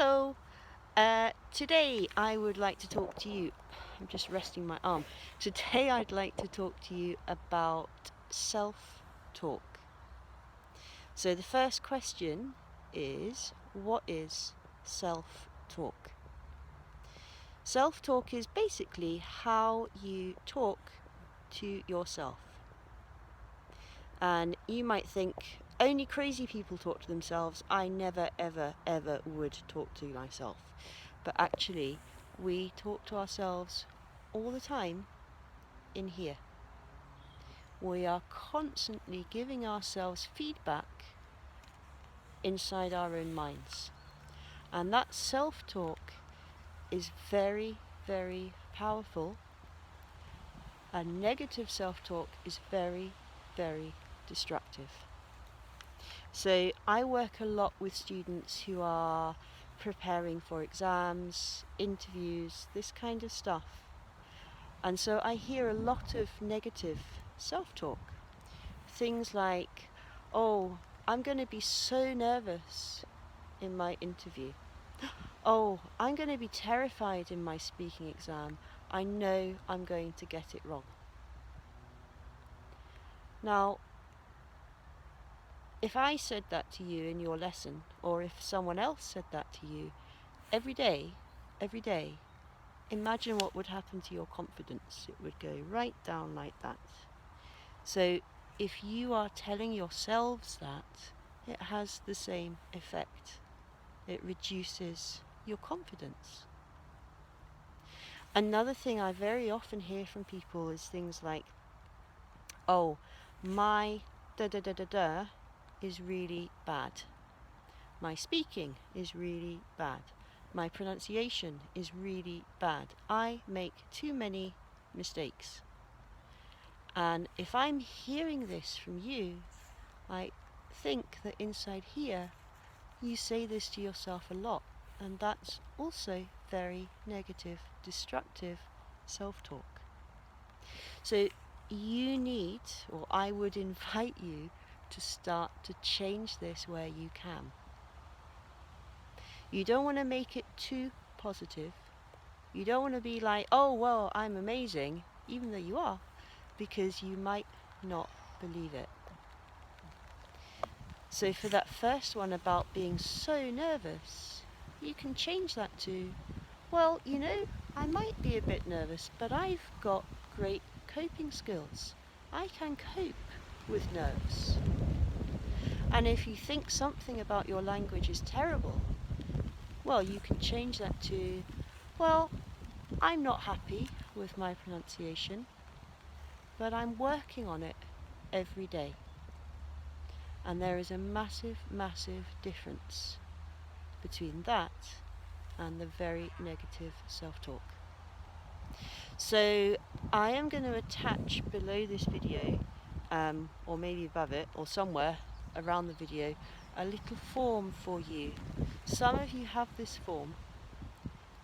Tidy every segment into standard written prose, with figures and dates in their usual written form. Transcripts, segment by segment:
Hello. Today I would like to talk to you. I'm just resting my arm. Today I'd like to talk to you about self talk. So, the first question is, what is self talk? Self talk is basically how you talk to yourself. And you might think, only crazy people talk to themselves. I never, ever, ever would talk to myself. But actually, we talk to ourselves all the time in here. We are constantly giving ourselves feedback inside our own minds. And that self-talk is very, very powerful. And negative self-talk is very, very destructive. So I work a lot with students who are preparing for exams, interviews, this kind of stuff. And so I hear a lot of negative self-talk. Things like, oh, I'm going to be so nervous in my interview. Oh, I'm going to be terrified in my speaking exam. I know I'm going to get it wrong. Now, if I said that to you in your lesson, or if someone else said that to you every day, imagine what would happen to your confidence. It would go right down like that. So if you are telling yourselves that, it has the same effect. It reduces your confidence. Another thing I very often hear from people is things like, oh, my da da da da da is really bad. My speaking is really bad. My pronunciation is really bad. I make too many mistakes. And if I'm hearing this from you, I think that inside here you say this to yourself a lot, and that's also very negative, destructive self-talk. So you need, or I would invite you to start to change this where you can. You don't want to make it too positive. You don't want to be like, oh, well, I'm amazing, even though you are, because you might not believe it. So for that first one about being so nervous, you can change that to, well, I might be a bit nervous, but I've got great coping skills. I can cope with nerves. And if you think something about your language is terrible, well, you can change that to, well, I'm not happy with my pronunciation, but I'm working on it every day. And there is a massive, massive difference between that and the very negative self-talk. So I am going to attach below this video, or maybe above it, or somewhere around the video, a little form for you. Some of you have this form,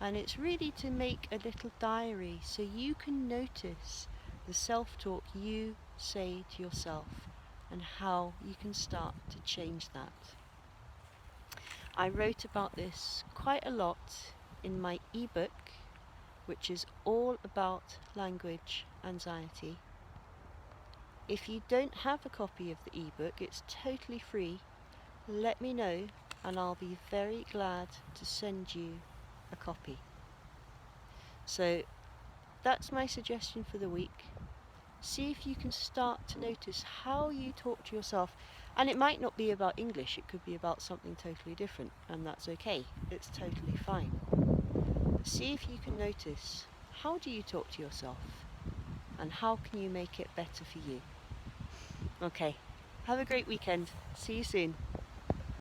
and it's really to make a little diary so you can notice the self-talk you say to yourself and how you can start to change that. I wrote about this quite a lot in my ebook, which is all about language anxiety. If you don't have a copy of the ebook, it's totally free. Let me know and I'll be very glad to send you a copy. So that's my suggestion for the week. See if you can start to notice how you talk to yourself. And it might not be about English, it could be about something totally different, and that's okay. It's totally fine. But see if you can notice, how do you talk to yourself? And how can you make it better for you? Okay, have a great weekend. See you soon.